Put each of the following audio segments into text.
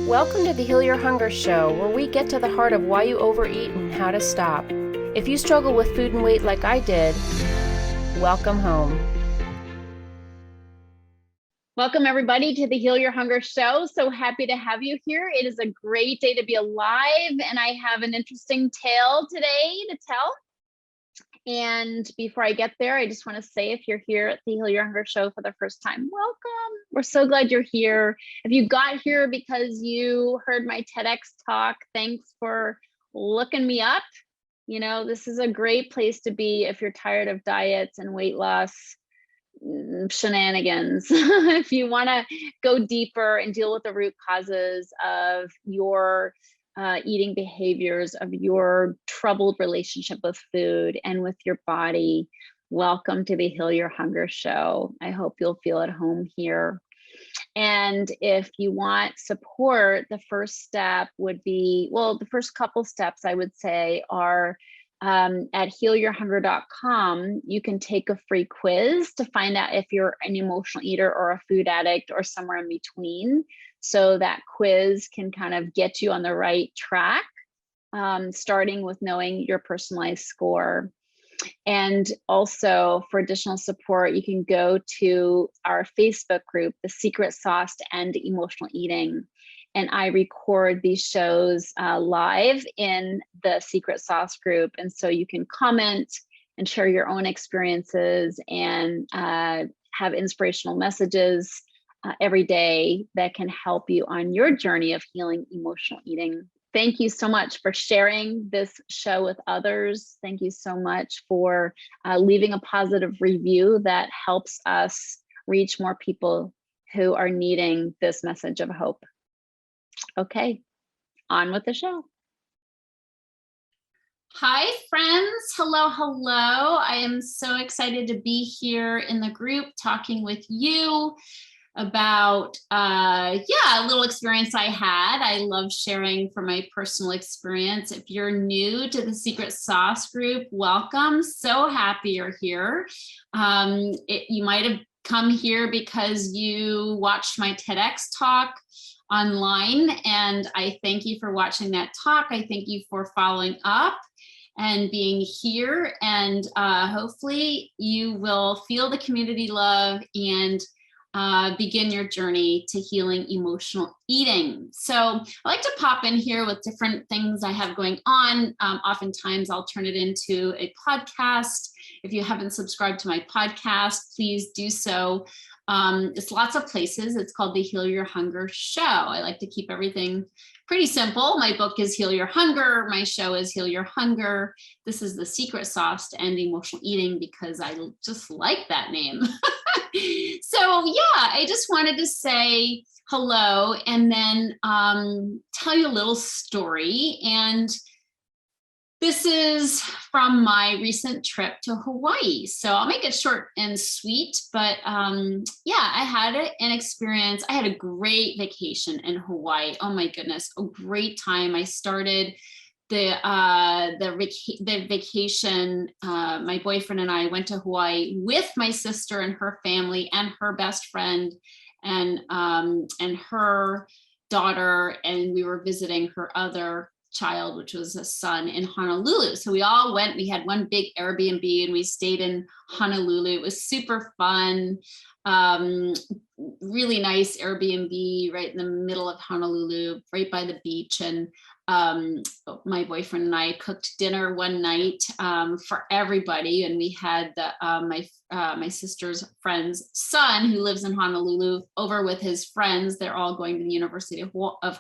Welcome to the Heal Your Hunger Show, where we get to the heart of why you overeat and how to stop. If you struggle with food and weight like I did, welcome home. Welcome everybody to the Heal Your Hunger Show. So happy to have you here. It is a great day to be alive, and I have an interesting tale today to tell. And before I get there, I just want to say, if you're here at the Heal Your Hunger Show for the first time, welcome. We're so glad you're here. If you got here because you heard my TEDx talk, thanks for looking me up. You know, this is a great place to be if you're tired of diets and weight loss shenanigans. If you want to go deeper and deal with the root causes of your eating behaviors, of your troubled relationship with food and with your body, welcome to the Heal Your Hunger Show. I hope you'll feel at home here. And if you want support, the first step would be, well, the first couple steps I would say are at healyourhunger.com, you can take a free quiz to find out if you're an emotional eater or a food addict or somewhere in between. So that quiz can kind of get you on the right track, starting with knowing your personalized score. And also for additional support, you can go to our Facebook group, The Secret Sauce to End Emotional Eating. And I record these shows live in the Secret Sauce group. And so you can comment and share your own experiences and have inspirational messages every day that can help you on your journey of healing emotional eating. Thank you so much for sharing this show with others. Thank you so much for leaving a positive review that helps us reach more people who are needing this message of hope. Okay, on with the show. Hi, friends. Hello, hello. I am so excited to be here in the group talking with you about, a little experience I had. I love sharing from my personal experience. If you're new to the Secret Sauce group, welcome. So happy you're here. You might have come here because you watched my TEDx talk online, and I thank you for watching that talk. I thank you for following up and being here, and hopefully you will feel the community love and begin your journey to healing emotional eating. So I like to pop in here with different things I have going on. Oftentimes I'll turn it into a podcast. If you haven't subscribed to my podcast, please do so. It's lots of places. It's called the Heal Your Hunger Show. I like to keep everything pretty simple. My book is Heal Your Hunger. My show is Heal Your Hunger. This is the Secret Sauce to End Emotional Eating because I just like that name. So yeah, I just wanted to say hello and then tell you a little story. And this is from my recent trip to Hawaii. So I'll make it short and sweet, but I had an experience. I had a great vacation in Hawaii. Oh my goodness, a great time. I started the vacation. My boyfriend and I went to Hawaii with my sister and her family and her best friend and her daughter, and we were visiting her other child, which was a son, in Honolulu. So we all went. We had one big Airbnb and we stayed in Honolulu. It was super fun. Really nice Airbnb right in the middle of Honolulu, right by the beach. And my boyfriend and I cooked dinner one night for everybody, and we had my sister's friend's son, who lives in Honolulu, over with his friends. They're all going to the University of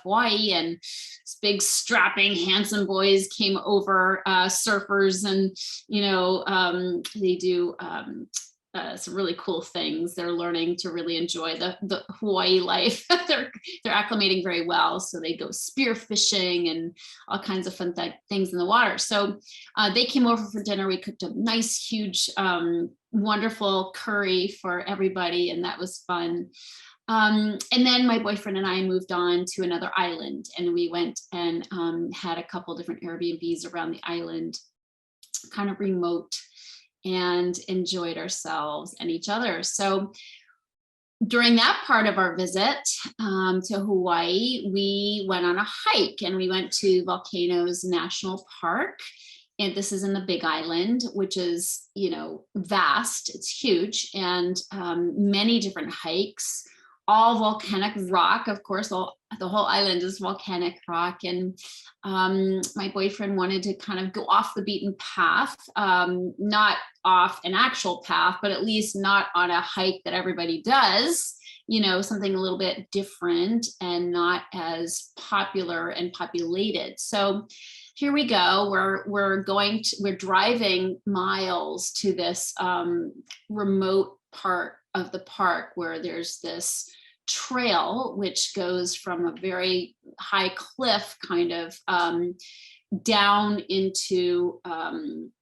Hawaii, and these big strapping handsome boys came over, surfers, and they do some really cool things. They're learning to really enjoy the Hawaii life. they're acclimating very well. So they go spear fishing and all kinds of fun things in the water. So they came over for dinner. We cooked a nice, huge, wonderful curry for everybody. And that was fun. And then my boyfriend and I moved on to another island, and we went and had a couple different Airbnbs around the island, kind of remote, and enjoyed ourselves and each other. So during that part of our visit to Hawaii, we went on a hike and we went to Volcanoes National Park. And this is in the Big Island, which is, vast. It's huge, and many different hikes, all volcanic rock. Of course, the whole island is volcanic rock. And my boyfriend wanted to kind of go off the beaten path, not off an actual path, but at least not on a hike that everybody does, something a little bit different and not as popular and populated. So here we go. We're driving miles to this remote part of the park where there's this trail which goes from a very high cliff kind of down into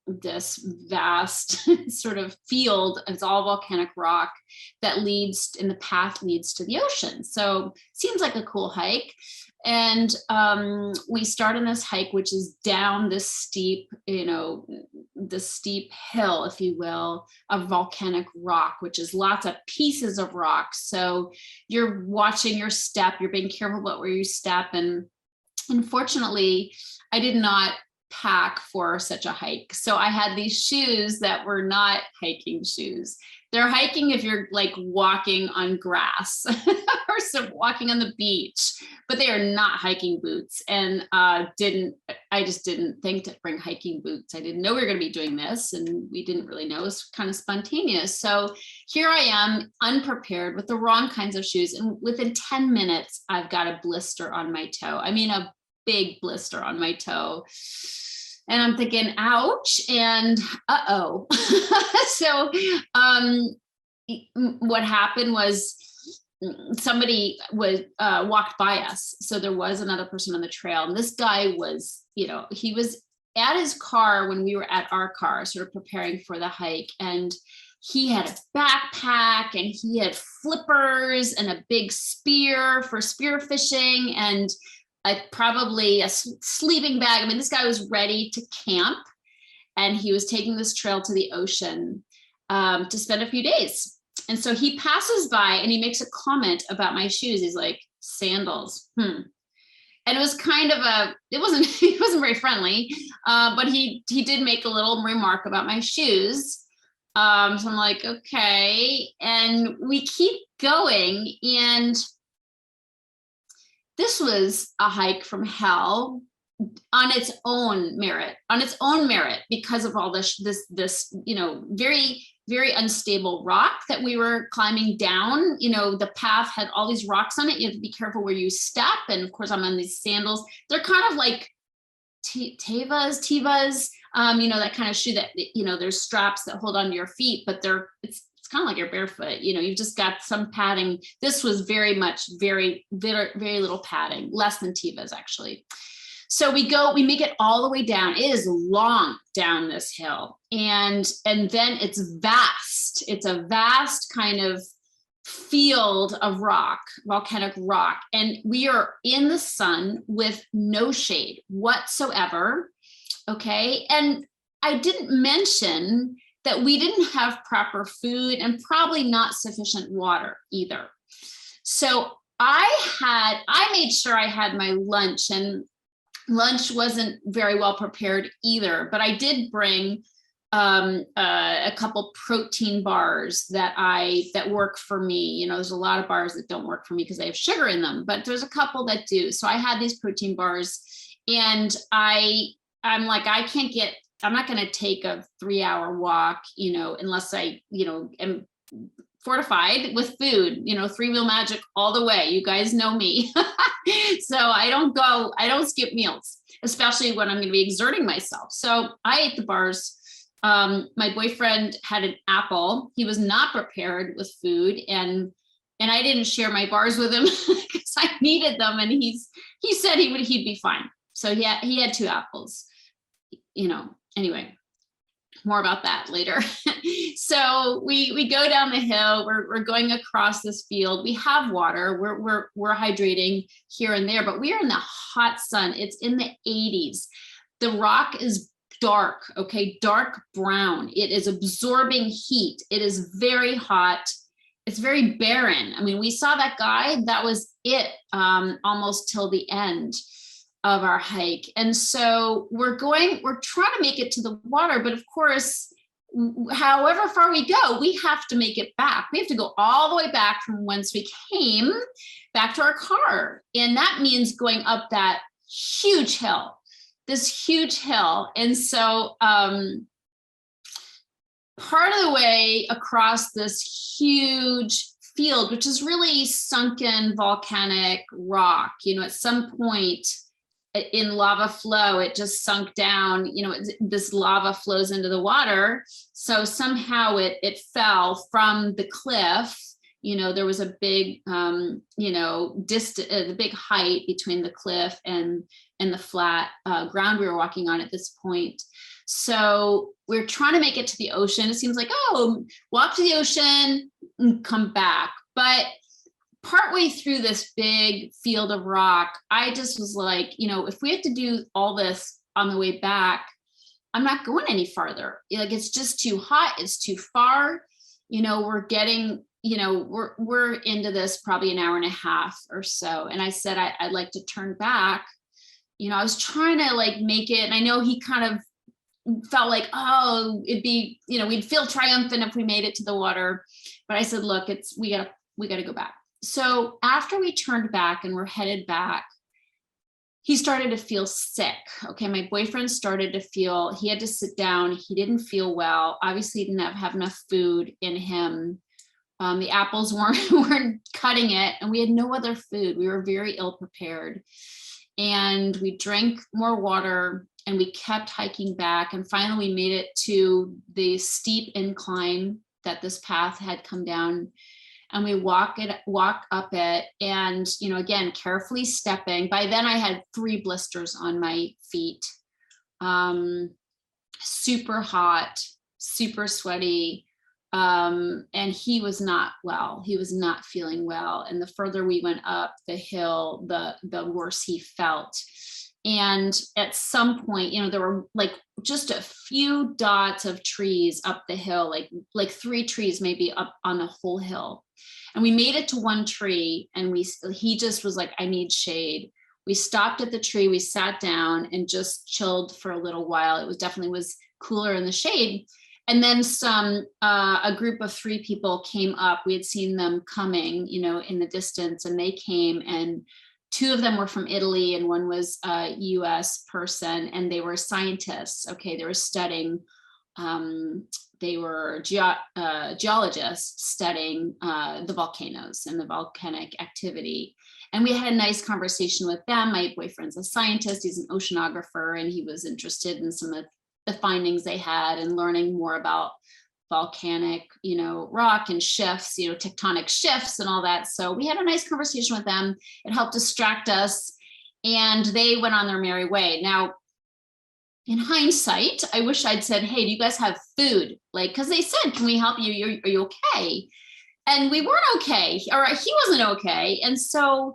this vast sort of field. It's all volcanic rock that the path leads to the ocean. So seems like a cool hike. And we start on this hike, which is down this steep, the steep hill, if you will, of volcanic rock, which is lots of pieces of rock. So you're watching your step, you're being careful about where you step. And unfortunately, I did not pack for such a hike. So I had these shoes that were not hiking shoes. They're hiking if you're like walking on grass or walking on the beach, but they are not hiking boots. And I just didn't think to bring hiking boots. I didn't know we were going to be doing this, and we didn't really know. It was kind of spontaneous. So here I am, unprepared with the wrong kinds of shoes. And within 10 minutes, I've got a blister on my toe. I mean, a big blister on my toe. And I'm thinking, ouch, and uh-oh. So what happened was somebody walked by us. So there was another person on the trail. And this guy was, he was at his car when we were at our car, sort of preparing for the hike. And he had a backpack and he had flippers and a big spear for spear fishing and probably a sleeping bag. I mean, this guy was ready to camp, and he was taking this trail to the ocean to spend a few days. And so he passes by and he makes a comment about my shoes. He's like, sandals. And it was kind of it wasn't very friendly, but he did make a little remark about my shoes. So I'm like, okay. And we keep going, and this was a hike from hell on its own merit, because of all this, very, very unstable rock that we were climbing down. The path had all these rocks on it. You have to be careful where you step. And of course, I'm on these sandals. They're kind of like Tevas, that kind of shoe that, there's straps that hold onto your feet, but it's kind of like you're barefoot. You've just got some padding. This was very much, very, very, very little padding, less than Tevas actually. So we make it all the way down. It is long down this hill. And then it's vast. It's a vast kind of field of rock, volcanic rock. And we are in the sun with no shade whatsoever. Okay. And I didn't mention that we didn't have proper food and probably not sufficient water either. So I made sure I had my lunch, and lunch wasn't very well prepared either, but I did bring a couple protein bars that work for me. There's a lot of bars that don't work for me because they have sugar in them, but there's a couple that do. So I had these protein bars, and I'm like, I'm not going to take a 3-hour walk, unless I, am fortified with food, 3-meal magic all the way. You guys know me. So I don't skip meals, especially when I'm going to be exerting myself. So I ate the bars. My boyfriend had an apple. He was not prepared with food, and I didn't share my bars with him because I needed them. And he said he'd be fine. So he had 2 apples, Anyway, more about that later. So we go down the hill. We're going across this field. We have water. We're hydrating here and there, but we are in the hot sun. It's in the 80s. The rock is dark, okay, dark brown. It is absorbing heat. It is very hot. it's very barren. I mean, we saw that guy, that was it, almost till the end of our hike. And so we're trying to make it to the water, but of course, however far we go, we have to make it back. We have to go all the way back from whence we came back to our car. And that means going up that huge hill, this huge hill. And so, part of the way across this huge field, which is really sunken volcanic rock, at some point in lava flow, it just sunk down, this lava flows into the water. So somehow it fell from the cliff. There was a big, the big height between the cliff and the flat ground we were walking on at this point. So we're trying to make it to the ocean. It seems like, walk to the ocean and come back. But partway through this big field of rock, I just was like, if we have to do all this on the way back, I'm not going any farther. Like, it's just too hot. It's too far. We're getting, we're into this probably an hour and a half or so. And I said, I'd like to turn back. I was trying to make it. And I know he kind of felt like, it'd be, we'd feel triumphant if we made it to the water. But I said, look, we gotta go back. So after we turned back and we're headed back, he started to feel sick. Okay, my boyfriend started to feel, he had to sit down. He didn't feel well. Obviously, he didn't have enough food in him. The apples weren't cutting it, and we had no other food. We were very ill prepared. And we drank more water, and we kept hiking back. And finally, we made it to the steep incline that this path had come down. And we walk up it, and again, carefully stepping. By then, I had 3 blisters on my feet. Super hot, super sweaty. And he was not well. He was not feeling well. And the further we went up the hill, the worse he felt. And at some point, there were just a few dots of trees up the hill, like 3 trees maybe up on the whole hill. And we made it to one tree, and he just was like, I need shade. We stopped at the tree, we sat down and just chilled for a little while. It definitely was cooler in the shade. And then a group of 3 people came up. We had seen them coming, in the distance, and they came, and 2 of them were from Italy and one was a US person, and they were scientists. Okay, they were studying, they were geologists studying the volcanoes and the volcanic activity. And we had a nice conversation with them. My boyfriend's a scientist, he's an oceanographer, and he was interested in some of the findings they had and learning more about volcanic, rock and shifts, tectonic shifts and all that. So we had a nice conversation with them. It helped distract us, and they went on their merry way. Now, in hindsight, I wish I'd said, hey, do you guys have food? Because they said, can we help you? Are you okay? And we weren't okay, or he wasn't okay. And so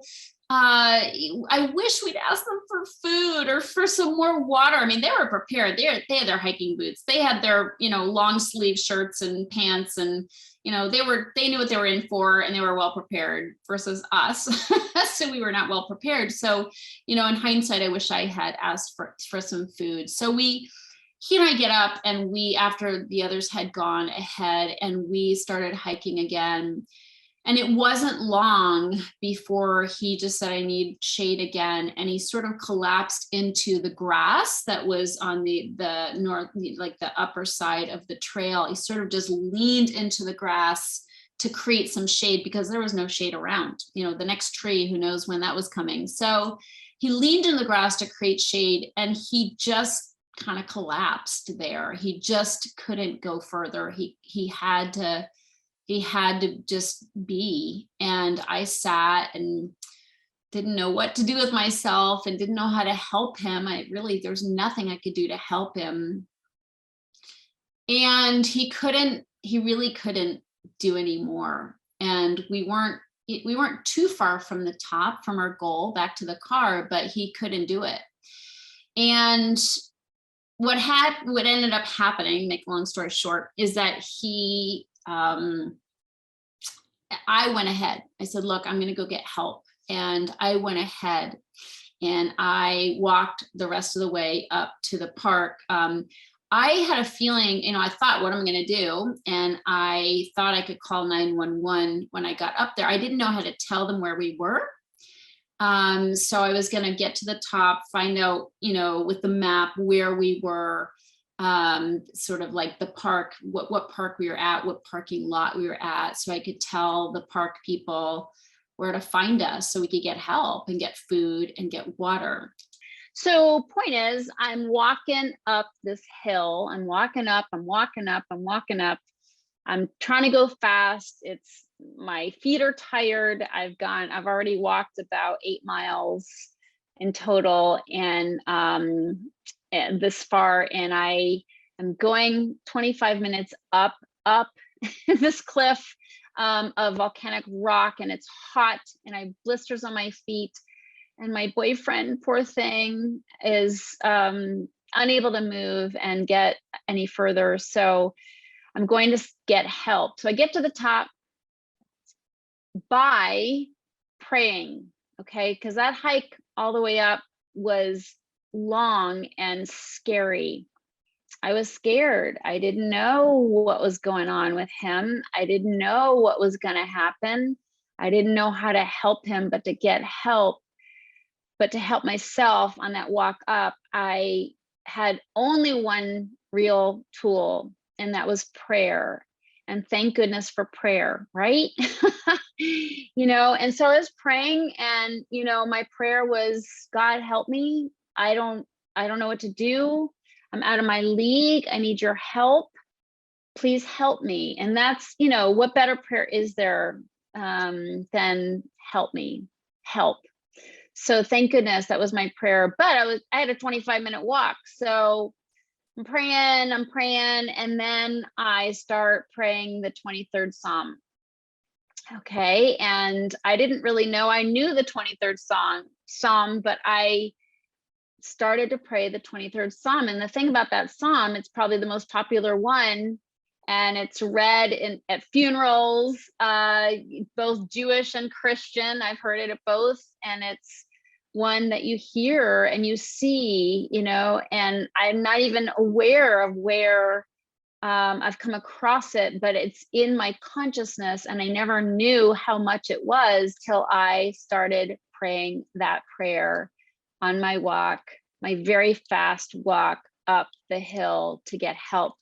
I wish we'd asked them for food or for some more water. I mean, they were prepared. They had their hiking boots. They had their, long sleeve shirts and pants, and, they knew what they were in for, and they were well prepared versus us. So we were not well prepared. So, in hindsight, I wish I had asked for some food. So he and I get up, and after the others had gone ahead, and we started hiking again. And it wasn't long before he just said, I need shade again. And he sort of collapsed into the grass that was on the north, the upper side of the trail. He sort of just leaned into the grass to create some shade, because there was no shade around. The next tree, who knows when that was coming. So he leaned in the grass to create shade, and he just kind of collapsed there. He just couldn't go further. He had to just be. And I sat and didn't know what to do with myself and didn't know how to help him. There's nothing I could do to help him. And he really couldn't do any more. And we weren't too far from the top, from our goal back to the car, but he couldn't do it. And what ended up happening, make a long story short, is that he I went ahead. I said, look, I'm going to go get help. And I went ahead and I walked the rest of the way up to the park. I had a feeling, I thought, what am I going to do? And I thought I could call 911 when I got up there. I didn't know how to tell them where we were. So I was going to get to the top, find out, with the map where we were, sort of like the park, what park we were at, what parking lot we were at. So I could tell the park people where to find us so we could get help and get food and get water. So point is, I'm walking up this hill. I'm walking up. I'm trying to go fast. My feet are tired. I've already walked about 8 miles in total and this far. And I am going 25 minutes up this cliff of volcanic rock, and it's hot and I have blisters on my feet. And my boyfriend, poor thing, is unable to move and get any further. So I'm going to get help. So I get to the top by praying, okay? Because that hike all the way up was long and scary. I was scared. I didn't know what was going on with him. I didn't know what was going to happen. I didn't know how to help him, but to get help. But to help myself on that walk up, I had only one real tool, and that was prayer. And thank goodness for prayer, right? And so I was praying, and my prayer was, God, help me. I don't know what to do. I'm out of my league. I need your help. Please help me. And that's, what better prayer is there than help me, help. So thank goodness that was my prayer. But I had a 25-minute walk. So I'm praying, and then I start praying the 23rd Psalm. Okay. And I didn't really know I knew the 23rd Psalm, but I started to pray the 23rd Psalm. And the thing about that Psalm, it's probably the most popular one. And it's read at funerals, both Jewish and Christian. I've heard it at both. And it's one that you hear and you see, and I'm not even aware of where I've come across it, but it's in my consciousness. And I never knew how much it was till I started praying that prayer on my walk, my very fast walk up the hill to get help.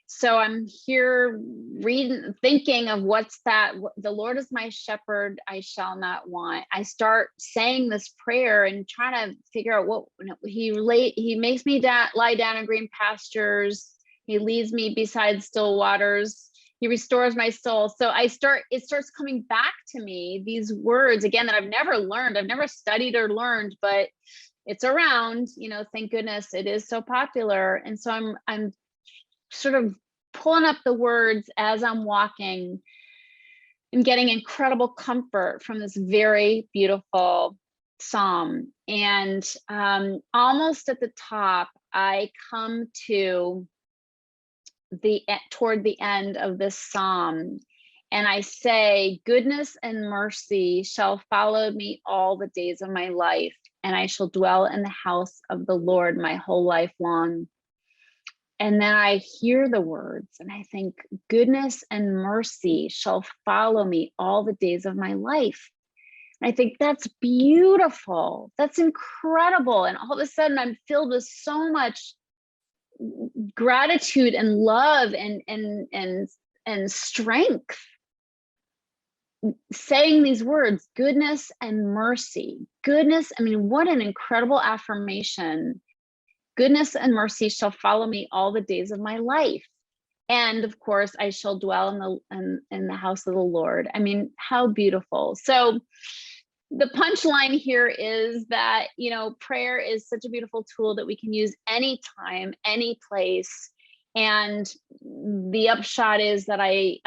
So I'm here reading, thinking of what's that? The Lord is my shepherd, I shall not want. I start saying this prayer and trying to figure out what he makes me lie down in green pastures. He leads me beside still waters. He restores my soul. So it starts coming back to me, these words again, that I've never learned. I've never studied or learned, but it's around, thank goodness it is so popular. And so I'm sort of pulling up the words as I'm walking and getting incredible comfort from this very beautiful Psalm. And almost at the top, I come to toward the end of this Psalm, and I say, goodness and mercy shall follow me all the days of my life, and I shall dwell in the house of the Lord my whole life long. And then I hear the words and I think, goodness and mercy shall follow me all the days of my life. And I think that's beautiful. That's incredible. And all of a sudden I'm filled with so much gratitude and love and strength. Saying these words, goodness and mercy. Goodness, what an incredible affirmation. Goodness and mercy shall follow me all the days of my life. And of course, I shall dwell in the house of the Lord. How beautiful. So the punchline here is that, prayer is such a beautiful tool that we can use anytime, any place. And the upshot is that I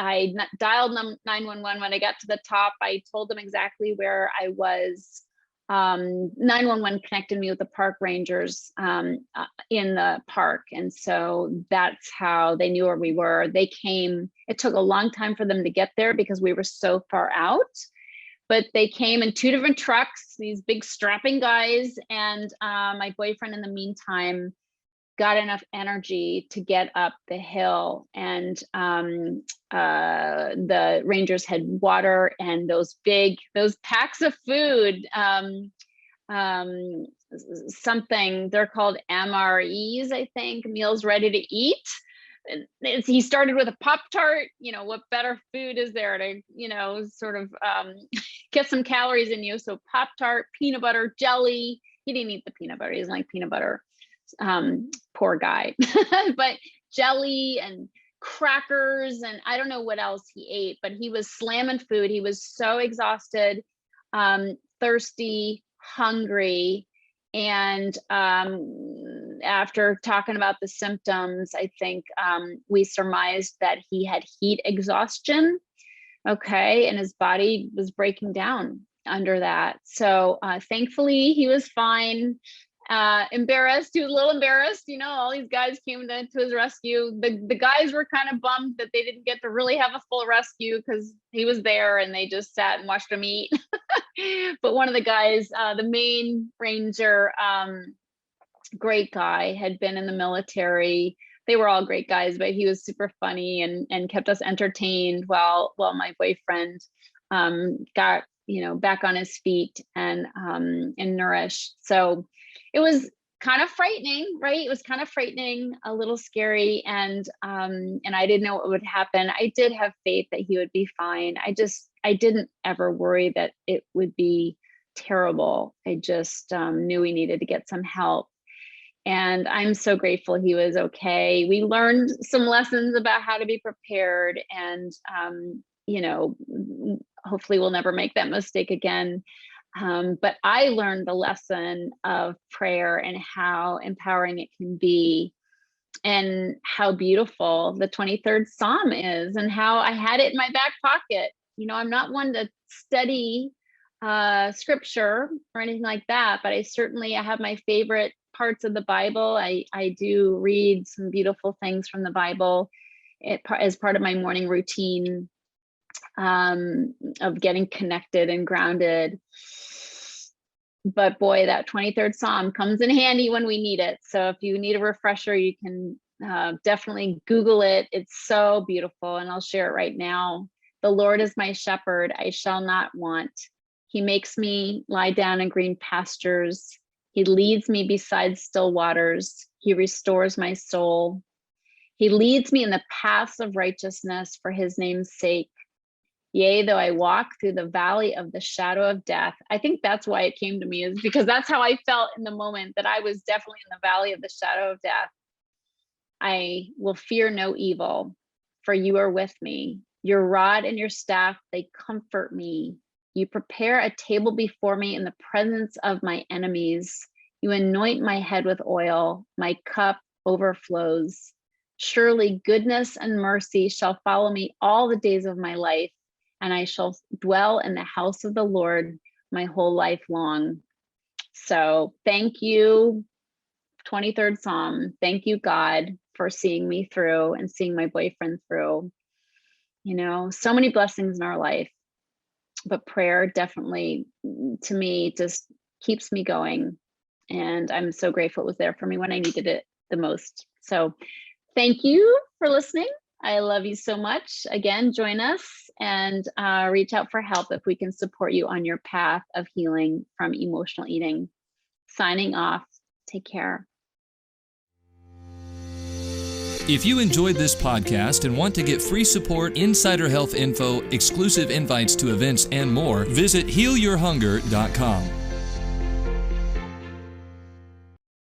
dialed 911 when I got to the top. I told them exactly where I was. 911 connected me with the park rangers in the park. And so that's how they knew where we were. They came, it took a long time for them to get there because we were so far out, but they came in 2 different trucks, these big strapping guys. And my boyfriend in the meantime got enough energy to get up the hill, and the rangers had water and those packs of food, something they're called MREs, I think, meals ready to eat. He started with a Pop-Tart. What better food is there to, sort of get some calories in you? So Pop-Tart, peanut butter, jelly. He didn't eat the peanut butter. He doesn't like peanut butter. Poor guy. But jelly and crackers, and I don't know what else he ate, but he was slamming food. He was so exhausted, thirsty, hungry. And after talking about the symptoms, I think we surmised that he had heat exhaustion. Okay. And his body was breaking down under that. So thankfully he was fine. Embarrassed. He was a little embarrassed. All these guys came to his rescue. The guys were kind of bummed that they didn't get to really have a full rescue because he was there and they just sat and watched him eat. But one of the guys, the main ranger, great guy, had been in the military. They were all great guys, but he was super funny and kept us entertained while my boyfriend got back on his feet and nourished. So it was kind of frightening, right? It was kind of frightening, a little scary. And I didn't know what would happen. I did have faith that he would be fine. I didn't ever worry that it would be terrible. I just knew we needed to get some help. And I'm so grateful he was okay. We learned some lessons about how to be prepared, and hopefully we'll never make that mistake again. But I learned the lesson of prayer and how empowering it can be, and how beautiful the 23rd Psalm is, and how I had it in my back pocket. I'm not one to study scripture or anything like that, but I have my favorite parts of the Bible. I do read some beautiful things from the Bible as part of my morning routine of getting connected and grounded. But boy, that 23rd Psalm comes in handy when we need it. So if you need a refresher, you can definitely Google it. It's so beautiful. And I'll share it right now. The Lord is my shepherd, I shall not want. He makes me lie down in green pastures. He leads me beside still waters. He restores my soul. He leads me in the paths of righteousness for his name's sake. Yea, though I walk through the valley of the shadow of death. I think that's why it came to me, is because that's how I felt in the moment, that I was definitely in the valley of the shadow of death. I will fear no evil, for you are with me. Your rod and your staff, they comfort me. You prepare a table before me in the presence of my enemies. You anoint my head with oil. My cup overflows. Surely goodness and mercy shall follow me all the days of my life, and I shall dwell in the house of the Lord my whole life long. So thank you, 23rd Psalm. Thank you, God, for seeing me through and seeing my boyfriend through. So many blessings in our life, but prayer definitely, to me, just keeps me going. And I'm so grateful it was there for me when I needed it the most. So thank you for listening. I love you so much. Again, join us and reach out for help if we can support you on your path of healing from emotional eating. Signing off. Take care. If you enjoyed this podcast and want to get free support, insider health info, exclusive invites to events, and more, visit healyourhunger.com.